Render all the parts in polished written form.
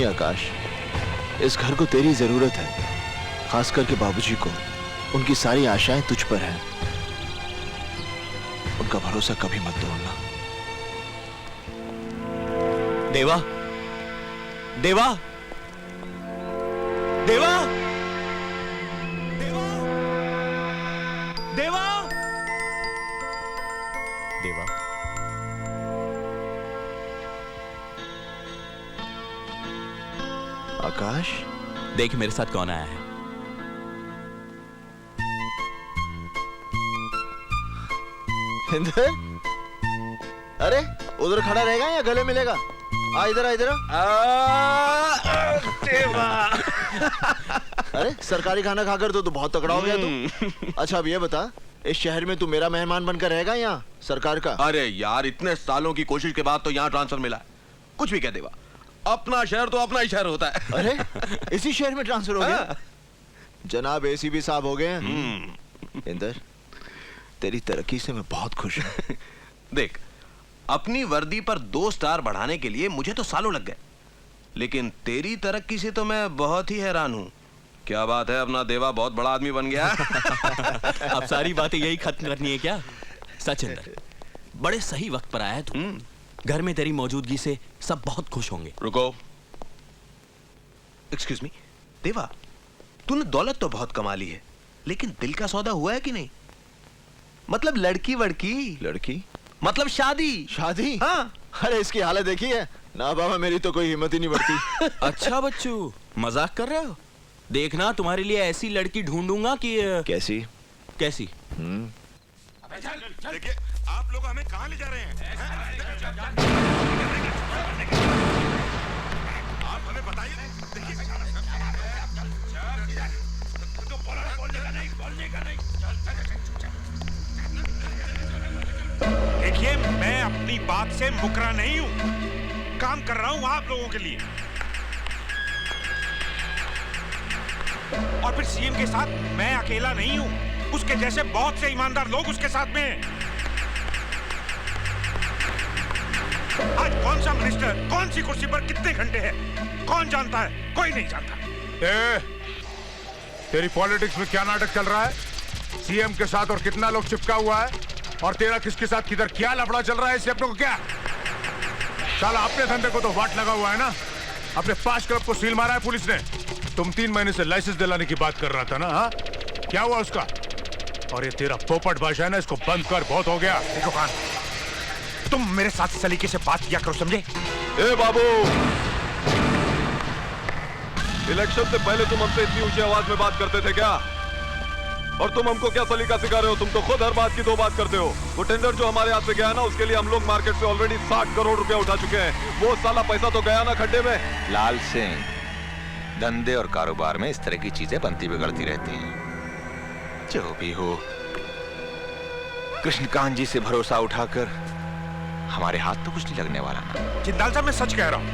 नहीं आकाश, इस घर को तेरी जरूरत है, खास करके बाबूजी को। उनकी सारी आशाएं तुझ पर हैं। उनका भरोसा कभी मत तोड़ना। देवा, देवा, देवा, देवा, देवा, देवा। आकाश, देख मेरे साथ कौन आया है। इंदर, अरे उधर खड़ा रहेगा या गले मिलेगा? आ इधर, आ इधर। अरे सरकारी खाना खाकर तो बहुत तगड़ा हो गया तू। अच्छा अब ये बता, इस शहर में तू मेरा मेहमान बनकर रहेगा यहाँ सरकार का? अरे यार, इतने सालों की कोशिश के बाद तो यहाँ ट्रांसफर मिला है। कुछ भी कह देगा, अपना शहर तो अपना ही शहर होता है। अरे इसी शहर में ट्रांसफर हो गया? जनाब एसीपी साहब हो गए हैं। इंदर, तेरी तरक्की से मैं बहुत खुश हूँ। देख, अपनी वर्दी पर 2 स्टार बढ़ाने के लिए मुझे तो सालों लग गए, लेकिन तेरी तरक्की से तो मैं बहुत ही हैरान हूँ। क्या बात है, अपना देवा बहुत बड़ा आदमी बन गया। अब सारी बातें यही खत्म करनी है क्या? सच इंदर, बड़े सही वक्त पर आया है तू। घर में तेरी मौजूदगी से सब बहुत खुश होंगे। रुको, एक्सक्यूज मी। देवा, तूने दौलत तो बहुत कमा ली है, लेकिन दिल का सौदा हुआ है कि नहीं? मतलब लड़की वड़की। लड़की मतलब शादी। शादी? हाँ। अरे इसकी हालत देखी है ना बाबा, मेरी तो कोई हिम्मत ही नहीं बढ़ती। अच्छा बच्चू, मजाक कर रहे हो? देखना तुम्हारे लिए ऐसी लड़की ढूंढूंगा कि कैसी? कैसी? देखिए, आप लोग हमें कहाँ ले जा रहे हैं? आप हमें बताइए। देखिए, मैं अपनी बात से मुकरा नहीं हूँ। काम कर रहा हूँ आप लोगों के लिए। और फिर सीएम के साथ मैं अकेला नहीं हूँ, उसके जैसे बहुत से ईमानदार लोग उसके साथ में हैं। आज कौन सा मिनिस्टर कौन सी कुर्सी पर कितने घंटे है, कौन जानता है? कोई नहीं जानता। तेरी पॉलिटिक्स में क्या नाटक चल रहा है? सीएम के साथ और कितना लोग चिपका हुआ है, और तेरा किसके साथ किधर क्या लफड़ा चल रहा है, इससे अपने को क्या? साला अपने धंधे को तो वाट लगा हुआ है ना। अपने 5 क्लब को सील मारा है पुलिस ने। तुम 3 महीने से लाइसेंस दिलाने की बात कर रहा था ना? हाँ, क्या हुआ उसका? और ये तेरा पोपट भाषा है ना, इसको बंद कर, बहुत हो गया। देखो खान, तुम मेरे साथ सलीके से बात किया करो, समझे? ए बाबू, इलेक्शन से पहले तुम हमसे इतनी ऊंची आवाज में बात करते थे क्या? और तुम हमको क्या सलीका सिखा रहे हो? तुम तो खुद हर बात की 2 बात करते हो। वो टेंडर जो हमारे हाथ से गया ना, उसके लिए हम लोग मार्केट से ऑलरेडी 60 करोड़ रुपया उठा चुके हैं। वो साला पैसा तो गया ना खड्डे में। लाल सिंह, धंधे और कारोबार में इस तरह की चीजें बनती बिगड़ती रहती हैं। जो भी हो, कृष्णकांत जी से भरोसा उठाकर हमारे हाथ तो कुछ नहीं लगने वाला ना। जिंदाल साहब, मैं सच कह रहा हूँ।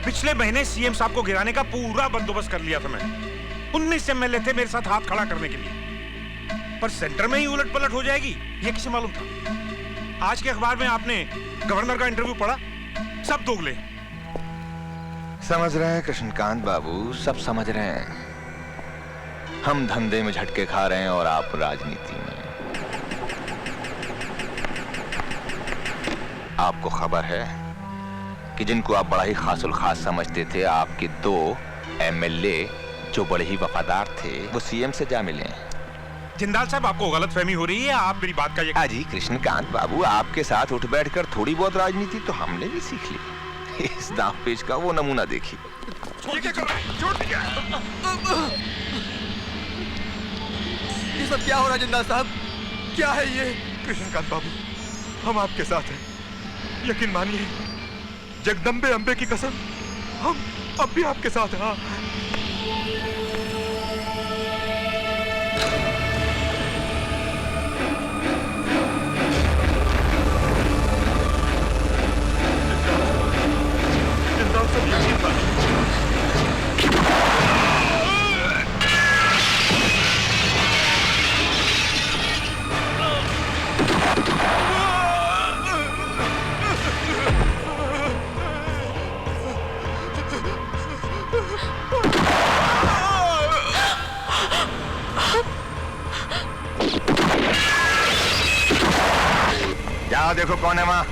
पिछले महीने सीएम साहब को गिराने का पूरा बंदोबस्त कर लिया था मैं। 19 एमएलए थे मेरे साथ हाथ खड़ा करने के लिए, पर सेंटर में ही उलट पलट हो जाएगी ये किसे मालूम था? आज के अखबार में आपने गवर्नर का इंटरव्यू पढ़ा? सब दोगले। समझ रहे हैं कृष्णकांत बाबू, सब समझ रहे हैं। हम धंधे में झटके खा रहे हैं और आप राजनीति में। आपको खबर है कि जिनको आप बड़ा ही खासुल खास समझते थे, आपके 2 एमएलए जो बड़े ही वफादार थे, वो सीएम से जा मिले। जिंदाल साहब, आपको गलतफहमी हो रही है। आप मेरी बात का यकीन। जी कृष्णकांत बाबू, आपके साथ उठ बैठकर थोड़ी बहुत राजनीति तो हमने भी सीख ली। इस दांव पेच का वो नमूना देखिए। ये सब क्या हो रहा है जिंदाल साहब? क्या है ये? कृष्णकांत बाबू, हम आपके साथ हैं, यकीन मानिए। जगदम्बे अंबे की कसम, हम अब भी आपके साथ हैं। हाँ। जाओ देखो कौन है वहां।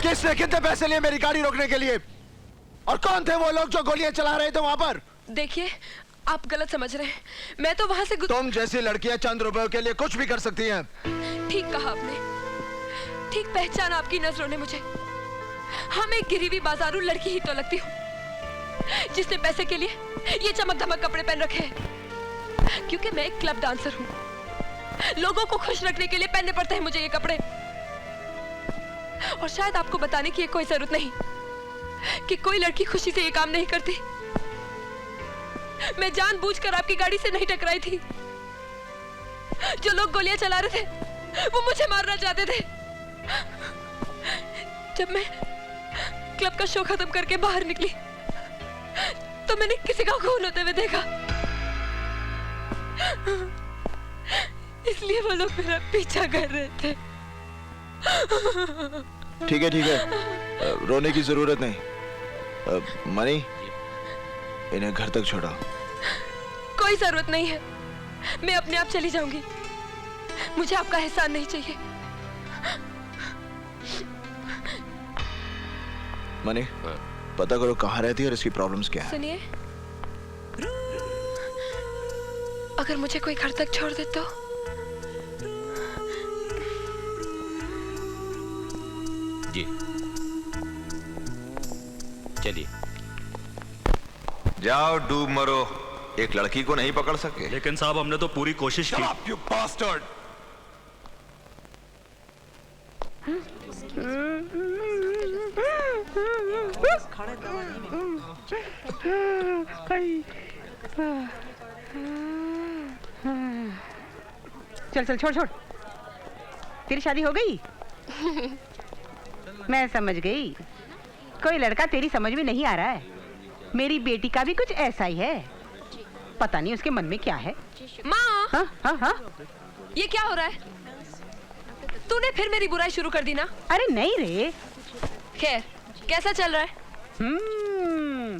किसने कितने पैसे लिए मेरी गाड़ी रोकने के लिए? और कौन थे वो लोग जो गोलियां चला रहे थे वहां पर? देखिए, आप गलत समझ रहे हैं। मैं तो वहां से तुम जैसी लड़कियां चंद रुपयों के लिए कुछ भी कर सकती हैं। ठीक कहा आपने, ठीक पहचाना आपकी नजरों ने मुझे। हाँ, मैं गिरी हुई बाजारू लड़की ही तो लगती हूँ, जिसने पैसे के लिए ये चमक धमक कपड़े पहन रखे हैं। क्योंकि मैं एक क्लब डांसर हूँ, लोगों को खुश रखने के लिए पहनने पड़ते हैं मुझे ये कपड़े। और शायद आपको बताने की कोई जरूरत नहीं कि कोई लड़की खुशी से ये काम नहीं करती। मैं जानबूझकर आपकी गाड़ी से नहीं टकराई थी। जो लोग गोलियां चला रहे थे वो मुझे मारना चाहते थे। जब मैं क्लब का शो खत्म करके बाहर निकली तो मैंने किसी का खून होते हुए देखा, इसलिए वो लोग मेरा पीछा कर रहे थे। ठीक है, रोने की जरूरत नहीं। मनी, इन्हें घर तक छोड़ो। कोई जरूरत नहीं है, मैं अपने आप चली जाऊंगी। मुझे आपका एहसान नहीं चाहिए। मनी, पता करो कहाँ रहती है और इसकी प्रॉब्लम्स क्या है। सुनिए, अगर मुझे कोई घर तक छोड़ दे तो जी चलिए। जाओ डूब मरो, एक लड़की को नहीं पकड़ सके। लेकिन साहब, हमने तो पूरी कोशिश की। You bastard! चल चल, छोड़ छोड़। तेरी शादी हो गई? मैं समझ गई, कोई लड़का तेरी समझ में नहीं आ रहा है। मेरी बेटी का भी कुछ ऐसा ही है, पता नहीं उसके मन में क्या है। माँ, हाँ हाँ हाँ, ये क्या हो रहा है? तूने फिर मेरी बुराई शुरू कर दी ना? अरे नहीं रे। खैर, कैसा चल रहा है?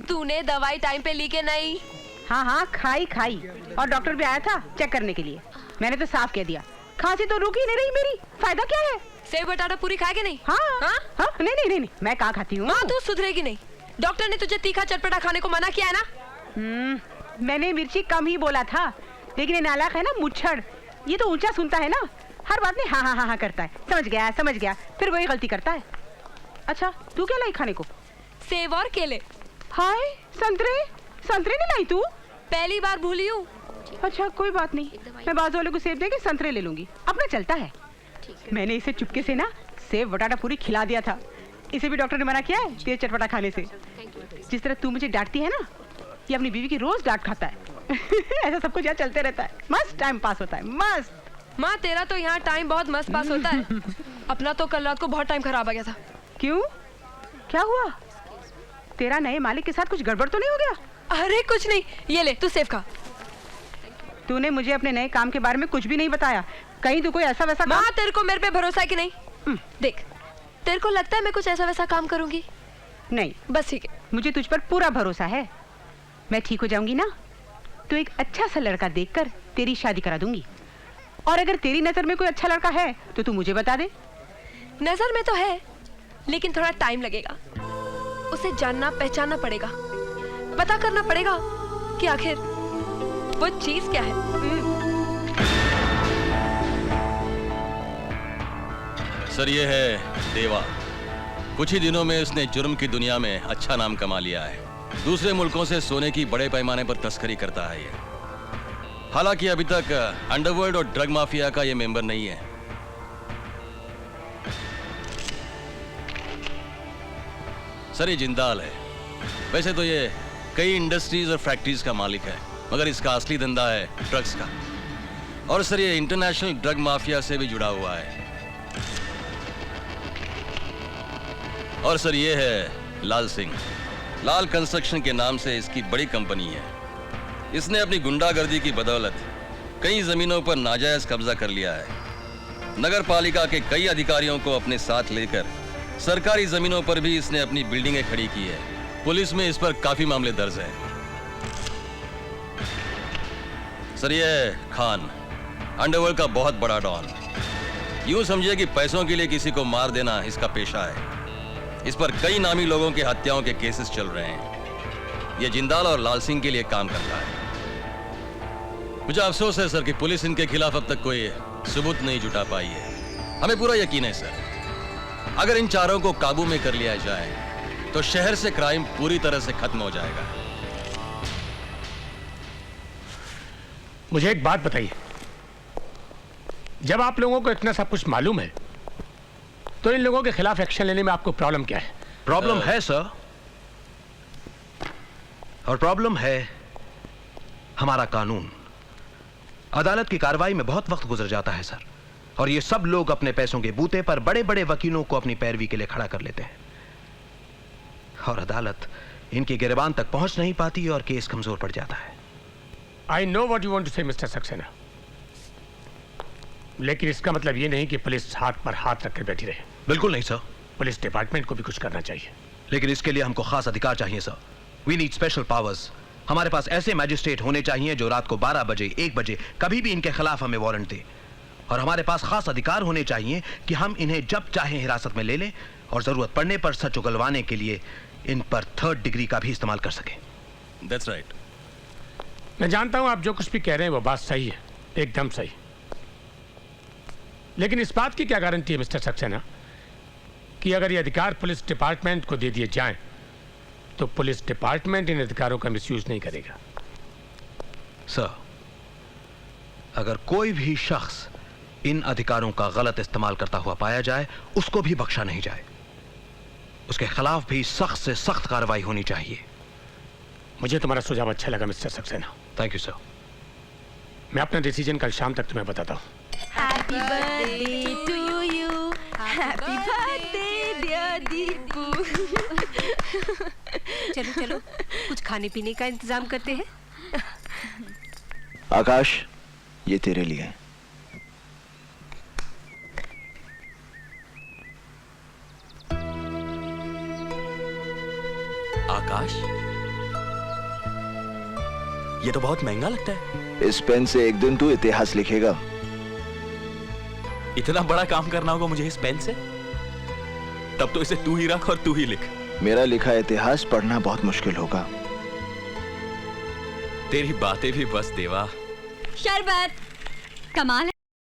तूने दवाई टाइम पे ली के नहीं? हाँ हाँ, खाई, और डॉक्टर भी आया था चेक करने के लिए। मैंने तो साफ कह दिया, खांसी तो रुक ही नहीं रही मेरी, फायदा क्या है? सेव बटाटा पूरी खाएगी नहीं? हाँ हाँ? हाँ, नहीं, मैं कहाँ खाती हूँ। माँ, तू सुधरेगी नहीं। डॉक्टर ने तुझे तीखा चटपटा खाने को मना किया है ना? मैंने मिर्ची कम ही बोला था, लेकिन ये नालायक है ना मुच्छड़, ये तो ऊंचा सुनता है ना, हर बात में हाँ हाँ हाँ हाँ करता है। समझ गया, फिर वही गलती करता है। अच्छा, तू क्या लाई खाने को? सेव और केले। हाय, संतरे नहीं लाई तू? पहली बार भूली हूँ। अच्छा कोई बात नहीं, मैं बाजू वाले को सेब देके संतरे ले लूंगी, अपना चलता है। मैंने इसे चुपके से ना सेब बटाटा पूरी खिला दिया था, इसे भी डॉक्टर ने मना किया है तेज चटपटा खाने से। जिस तरह तू मुझे डांटती है ना, ये अपनी बीवी की रोज डांट खाता है। ऐसा सब कुछ यहाँ चलते रहता है, मस्त टाइम पास होता है, मस्त। माँ, तेरा तो यहाँ टाइम बहुत मस्त पास होता है। अपना तो कल रात को बहुत टाइम खराब आ गया था। क्यों, क्या हुआ? तेरा नए मालिक के साथ कुछ गड़बड़ तो नहीं हो गया? अरे कुछ नहीं, ये ले तू सेव खा। तूने मुझे अपने नए काम के बारे में कुछ भी नहीं बताया, कहीं तू कोई ऐसा वैसा माँ, तेरे को मेरे पे भरोसा है कि नहीं? देख, तेरे को लगता है मैं कुछ ऐसा वैसा काम करूंगी? नहीं, बस ठीक है। मुझे तुझ पर पूरा भरोसा है। मैं ठीक हो जाऊंगी ना तो एक अच्छा सा लड़का देखकर तेरी शादी करा दूंगी। और अगर तेरी नजर में कोई अच्छा लड़का है तो तू मुझे बता दे। नजर में तो है, लेकिन थोड़ा टाइम लगेगा। उसे जानना पहचानना पड़ेगा, पता करना पड़ेगा कि आखिर वो चीज क्या है। सर, ये है देवा। कुछ ही दिनों में इसने जुर्म की दुनिया में अच्छा नाम कमा लिया है। दूसरे मुल्कों से सोने की बड़े पैमाने पर तस्करी करता है ये। हालांकि अभी तक अंडरवर्ल्ड और ड्रग माफिया का ये मेंबर नहीं है। सर, ये जिंदाल है। वैसे तो ये कई इंडस्ट्रीज और फैक्ट्रीज का मालिक है, मगर इसका असली धंधा है ड्रग्स का। और सर, ये इंटरनेशनल ड्रग माफिया से भी जुड़ा हुआ है। और सर, ये है लाल सिंह। लाल कंस्ट्रक्शन के नाम से इसकी बड़ी कंपनी है। इसने अपनी गुंडागर्दी की बदौलत कई जमीनों पर नाजायज कब्जा कर लिया है। नगर पालिका के कई अधिकारियों को अपने साथ लेकर सरकारी जमीनों पर भी इसने अपनी बिल्डिंगें खड़ी की है। पुलिस में इस पर काफी मामले दर्ज हैं। सर, ये है खान, अंडरवर्ल्ड का बहुत बड़ा डॉन। यूं समझिए कि पैसों के लिए किसी को मार देना इसका पेशा है। इस पर कई नामी लोगों के हत्याओं के केसेस चल रहे हैं। यह जिंदाल और लाल सिंह के लिए काम करता है। मुझे अफसोस है सर कि पुलिस इनके खिलाफ अब तक कोई सबूत नहीं जुटा पाई है। हमें पूरा यकीन है सर, अगर इन चारों को काबू में कर लिया जाए तो शहर से क्राइम पूरी तरह से खत्म हो जाएगा। मुझे एक बात बताइए, जब आप लोगों को इतना सब कुछ मालूम है तो इन लोगों के खिलाफ एक्शन लेने में आपको प्रॉब्लम क्या है? प्रॉब्लम है सर, और प्रॉब्लम है हमारा कानून। अदालत की कार्रवाई में बहुत वक्त गुजर जाता है सर, और ये सब लोग अपने पैसों के बूते पर बड़े बड़े वकीलों को अपनी पैरवी के लिए खड़ा कर लेते हैं, और अदालत इनकी गिरबान तक पहुंच नहीं पाती और केस कमजोर पड़ जाता है। I know what you want to say mister Saxena, लेकिन इसका मतलब ये नहीं कि पुलिस हाथ पर हाथ रखकर बैठी रहे। बिल्कुल नहीं सर। पुलिस डिपार्टमेंट को भी कुछ करना चाहिए, लेकिन इसके लिए हमको खास अधिकार चाहिए sir. We need special powers. हमारे पास ऐसे मैजिस्ट्रेट होने चाहिए जो रात को 12 बजे 1 बजे कभी भी इनके खिलाफ हमें वारंट दे, और हमारे पास खास अधिकार होने चाहिए कि हम इन्हें जब चाहे हिरासत में ले लें और जरूरत पड़ने पर सच उगलवाने के लिए इन पर 3rd डिग्री का भी इस्तेमाल कर सकें। That's right. मैं जानता हूं आप जो कुछ भी कह रहे हैं वो बात सही है, एकदम सही, लेकिन इस बात की क्या गारंटी है मिस्टर सक्सेना कि अगर ये अधिकार पुलिस डिपार्टमेंट को दे दिए जाएं तो पुलिस डिपार्टमेंट इन अधिकारों का मिसयूज नहीं करेगा? सर, अगर कोई भी शख्स इन अधिकारों का गलत इस्तेमाल करता हुआ पाया जाए उसको भी बख्शा नहीं जाए। उसके खिलाफ भी सख्त से सख्त कार्रवाई होनी चाहिए। मुझे तुम्हारा सुझाव अच्छा लगा mister Saxena. Thank you sir. मैं अपना डिसीजन कल शाम तक तुम्हें बताता हूँ। Happy birthday to you. Happy birthday dear Deepu. चलो चलो कुछ खाने पीने का इंतजाम करते हैं। आकाश, ये तेरे लिए है। आकाश, ये तो बहुत महंगा लगता है। इस पेन से एक दिन तू इतिहास लिखेगा। इतना बड़ा काम करना होगा मुझे इस पेन से? तब तो इसे तू ही रख और तू ही लिख। मेरा लिखा इतिहास पढ़ना बहुत मुश्किल होगा। तेरी बातें भी बस देवा। शरबत कमाल है।